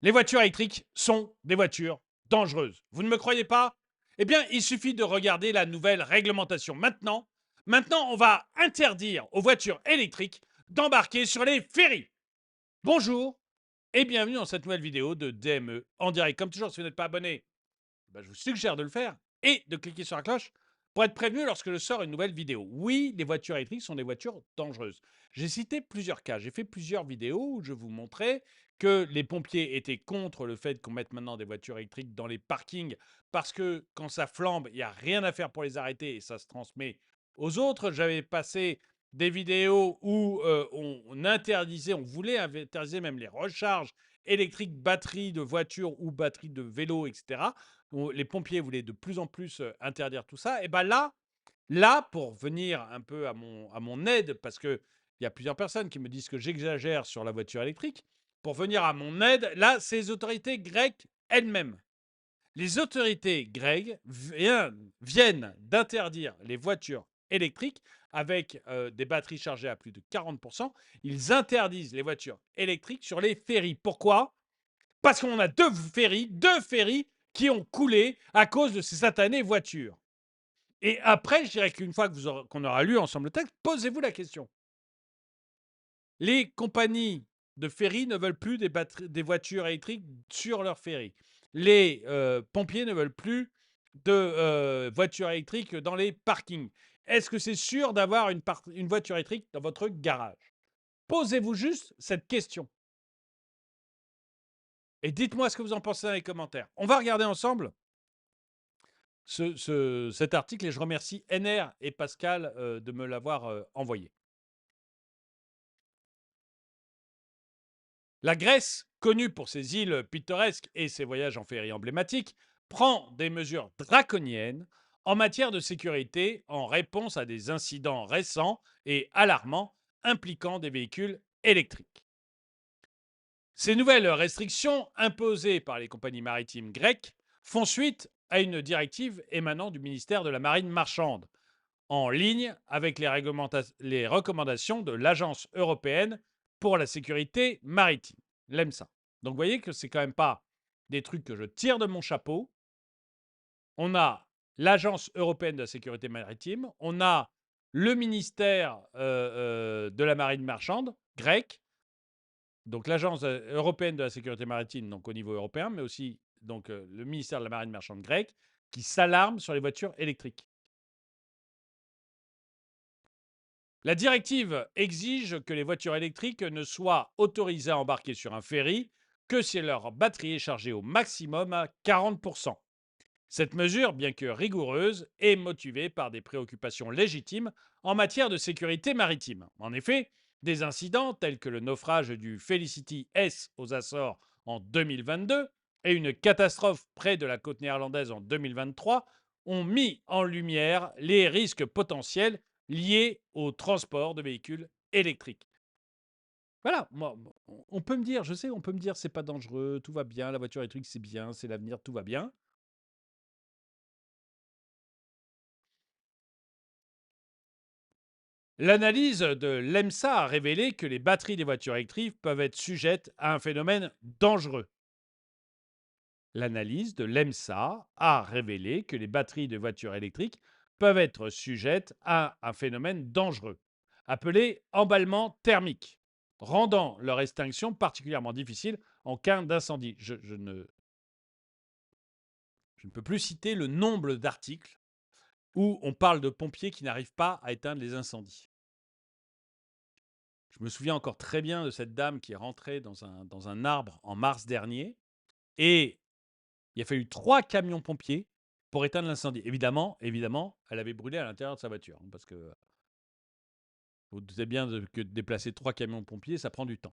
Les voitures électriques sont des voitures dangereuses. Vous ne me croyez pas? Eh bien, il suffit de regarder la nouvelle réglementation. Maintenant, on va interdire aux voitures électriques d'embarquer sur les ferries. Bonjour et bienvenue dans cette nouvelle vidéo de DME en direct. Comme toujours, si vous n'êtes pas abonné, je vous suggère de le faire et de cliquer sur la cloche pour être prévenu lorsque je sors une nouvelle vidéo. Oui, les voitures électriques sont des voitures dangereuses. J'ai cité plusieurs cas. J'ai fait plusieurs vidéos où je vous montrais que les pompiers étaient contre le fait qu'on mette maintenant des voitures électriques dans les parkings parce que quand ça flambe, il n'y a rien à faire pour les arrêter et ça se transmet aux autres. J'avais passé des vidéos où on interdisait, on voulait interdire même les recharges électriques, batteries de voitures ou batteries de vélos, etc. Les pompiers voulaient de plus en plus interdire tout ça. Et bien là, pour venir un peu à mon aide, parce qu'il y a plusieurs personnes qui me disent que j'exagère sur la voiture électrique, pour venir à mon aide, là, c'est les autorités grecques elles-mêmes. Les autorités grecques viennent d'interdire les voitures électriques avec des batteries chargées à plus de 40%. Ils interdisent les voitures électriques sur les ferries. Pourquoi? Parce qu'on a deux ferries qui ont coulé à cause de ces satanées voitures. Et après, je dirais qu'une fois qu'on aura lu ensemble le texte, posez-vous la question. Les compagnies de ferries ne veulent plus des voitures électriques sur leurs ferries. Les pompiers ne veulent plus de voitures électriques dans les parkings. Est-ce que c'est sûr d'avoir une voiture électrique dans votre garage? Posez-vous juste cette question. Et dites-moi ce que vous en pensez dans les commentaires. On va regarder ensemble cet article et je remercie NR et Pascal de me l'avoir envoyé. La Grèce, connue pour ses îles pittoresques et ses voyages en ferry emblématiques, prend des mesures draconiennes en matière de sécurité en réponse à des incidents récents et alarmants impliquant des véhicules électriques. Ces nouvelles restrictions imposées par les compagnies maritimes grecques font suite à une directive émanant du ministère de la Marine marchande, en ligne avec les recommandations de l'Agence européenne pour la sécurité maritime, l'EMSA. Donc vous voyez que c'est quand même pas des trucs que je tire de mon chapeau. On a l'Agence européenne de la sécurité maritime, on a le ministère de la marine marchande grec, donc l'Agence européenne de la sécurité maritime, donc au niveau européen, mais aussi donc, le ministère de la marine marchande grec, qui s'alarme sur les voitures électriques. La directive exige que les voitures électriques ne soient autorisées à embarquer sur un ferry que si leur batterie est chargée au maximum à 40%. Cette mesure, bien que rigoureuse, est motivée par des préoccupations légitimes en matière de sécurité maritime. En effet, des incidents tels que le naufrage du Felicity S aux Açores en 2022 et une catastrophe près de la côte néerlandaise en 2023 ont mis en lumière les risques potentiels liés au transport de véhicules électriques. Voilà, on peut me dire, je sais, on peut me dire c'est pas dangereux, tout va bien, la voiture électrique c'est bien, c'est l'avenir, tout va bien. L'analyse de l'EMSA a révélé que les batteries des voitures électriques peuvent être sujettes à un phénomène dangereux. L'analyse de l'EMSA a révélé que les batteries de voitures électriques peuvent être sujettes à un phénomène dangereux, appelé emballement thermique, rendant leur extinction particulièrement difficile en cas d'incendie. Je ne peux plus citer le nombre d'articles où on parle de pompiers qui n'arrivent pas à éteindre les incendies. Je me souviens encore très bien de cette dame qui est rentrée dans un arbre en mars dernier et il a fallu 3 camions pompiers pour éteindre l'incendie. Évidemment, elle avait brûlé à l'intérieur de sa voiture, parce que vous vous doutez bien que de déplacer 3 camions pompiers, ça prend du temps.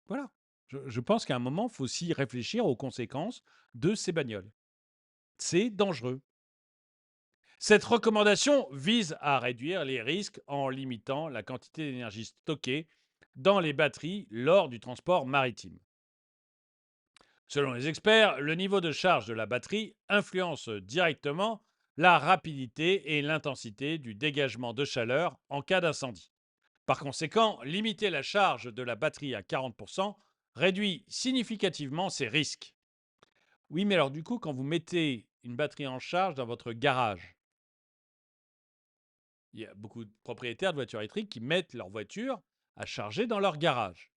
Voilà. Je pense qu'à un moment, il faut aussi réfléchir aux conséquences de ces bagnoles. C'est dangereux. Cette recommandation vise à réduire les risques en limitant la quantité d'énergie stockée dans les batteries lors du transport maritime. Selon les experts, le niveau de charge de la batterie influence directement la rapidité et l'intensité du dégagement de chaleur en cas d'incendie. Par conséquent, limiter la charge de la batterie à 40% réduit significativement ses risques. Oui, mais alors du coup, quand vous mettez une batterie en charge dans votre garage, il y a beaucoup de propriétaires de voitures électriques qui mettent leur voiture à charger dans leur garage.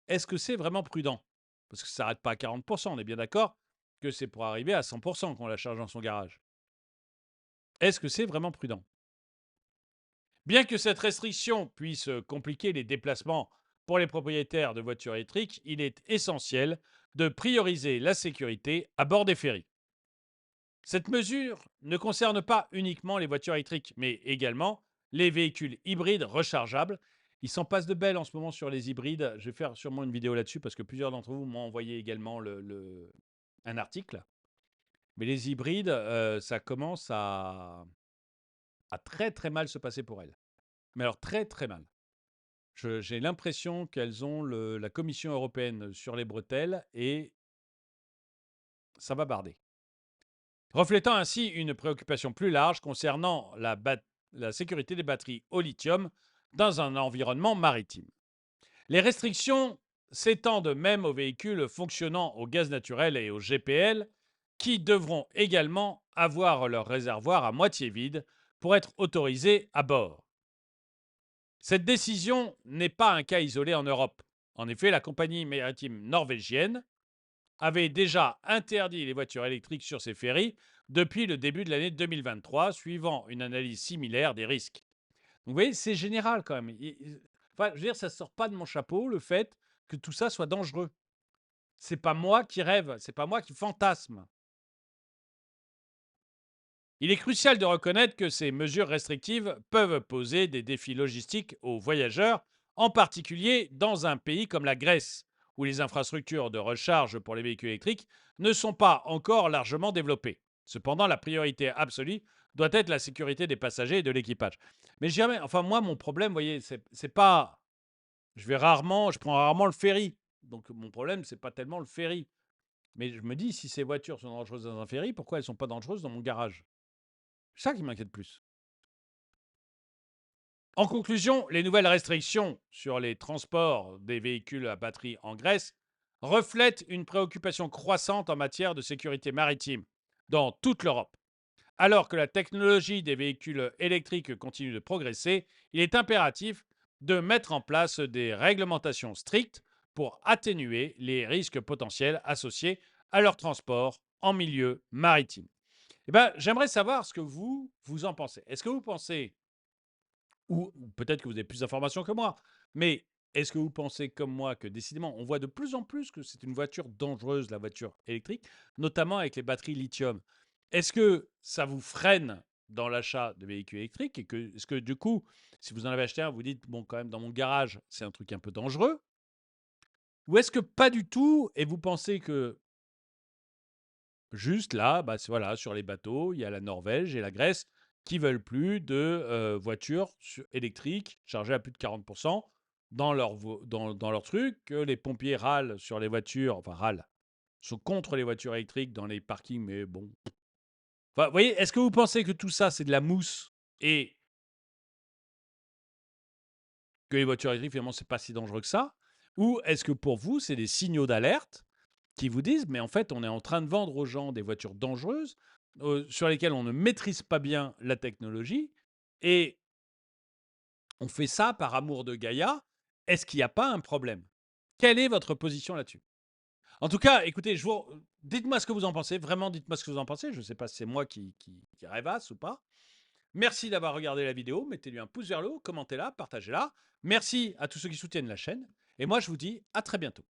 Est-ce que c'est vraiment prudent? Parce que ça s'arrête pas à 40%, on est bien d'accord que c'est pour arriver à 100% qu'on la charge dans son garage. Est-ce que c'est vraiment prudent? Bien que cette restriction puisse compliquer les déplacements pour les propriétaires de voitures électriques, il est essentiel de prioriser la sécurité à bord des ferries. Cette mesure ne concerne pas uniquement les voitures électriques, mais également les véhicules hybrides rechargeables. Il s'en passe de belles en ce moment sur les hybrides. Je vais faire sûrement une vidéo là-dessus parce que plusieurs d'entre vous m'ont envoyé également un article. Mais les hybrides, ça commence à très très mal se passer pour elles. Mais alors très très mal. J'ai l'impression qu'elles ont la Commission européenne sur les bretelles et ça va barder. Reflétant ainsi une préoccupation plus large concernant la sécurité des batteries au lithium dans un environnement maritime. Les restrictions s'étendent même aux véhicules fonctionnant au gaz naturel et au GPL, qui devront également avoir leur réservoir à moitié vide pour être autorisés à bord. Cette décision n'est pas un cas isolé en Europe. En effet, la compagnie maritime norvégienne avait déjà interdit les voitures électriques sur ses ferries depuis le début de l'année 2023, suivant une analyse similaire des risques. Donc, vous voyez, c'est général quand même. Enfin, je veux dire, ça ne sort pas de mon chapeau le fait que tout ça soit dangereux. C'est pas moi qui rêve, c'est pas moi qui fantasme. Il est crucial de reconnaître que ces mesures restrictives peuvent poser des défis logistiques aux voyageurs, en particulier dans un pays comme la Grèce, où les infrastructures de recharge pour les véhicules électriques ne sont pas encore largement développées. Cependant, la priorité absolue doit être la sécurité des passagers et de l'équipage. Mais jamais, enfin moi, mon problème, vous voyez, c'est pas, je prends rarement le ferry. Donc mon problème, c'est pas tellement le ferry. Mais je me dis, si ces voitures sont dangereuses dans un ferry, pourquoi elles sont pas dangereuses dans mon garage? C'est ça qui m'inquiète plus. En conclusion, les nouvelles restrictions sur les transports des véhicules à batterie en Grèce reflètent une préoccupation croissante en matière de sécurité maritime dans toute l'Europe. Alors que la technologie des véhicules électriques continue de progresser, il est impératif de mettre en place des réglementations strictes pour atténuer les risques potentiels associés à leur transport en milieu maritime. Eh ben, j'aimerais savoir ce que vous en pensez. Est-ce que vous pensez, ou peut-être que vous avez plus d'informations que moi, mais est-ce que vous pensez comme moi que décidément, on voit de plus en plus que c'est une voiture dangereuse, la voiture électrique, notamment avec les batteries lithium? Est-ce que ça vous freine dans l'achat de véhicules électriques et est-ce que du coup, si vous en avez acheté un, vous dites, bon, quand même, dans mon garage, c'est un truc un peu dangereux? Ou est-ce que pas du tout et vous pensez que juste là, bah, voilà, sur les bateaux, il y a la Norvège et la Grèce qui veulent plus de voitures électriques chargées à plus de 40% dans leur truc, que les pompiers râlent sur les voitures, enfin râlent, sont contre les voitures électriques dans les parkings, mais bon. Enfin, vous voyez, est-ce que vous pensez que tout ça, c'est de la mousse et que les voitures électriques, finalement, c'est pas si dangereux que ça? Ou est-ce que pour vous, c'est des signaux d'alerte qui vous disent, mais en fait, on est en train de vendre aux gens des voitures dangereuses sur lesquelles on ne maîtrise pas bien la technologie et on fait ça par amour de Gaïa. Est-ce qu'il n'y a pas un problème? Quelle est votre position là-dessus? En tout cas, écoutez, dites-moi ce que vous en pensez. Vraiment, dites-moi ce que vous en pensez. Je ne sais pas si c'est moi qui rêvasse ou pas. Merci d'avoir regardé la vidéo. Mettez-lui un pouce vers le haut, commentez-la, partagez-la. Merci à tous ceux qui soutiennent la chaîne. Et moi, je vous dis à très bientôt.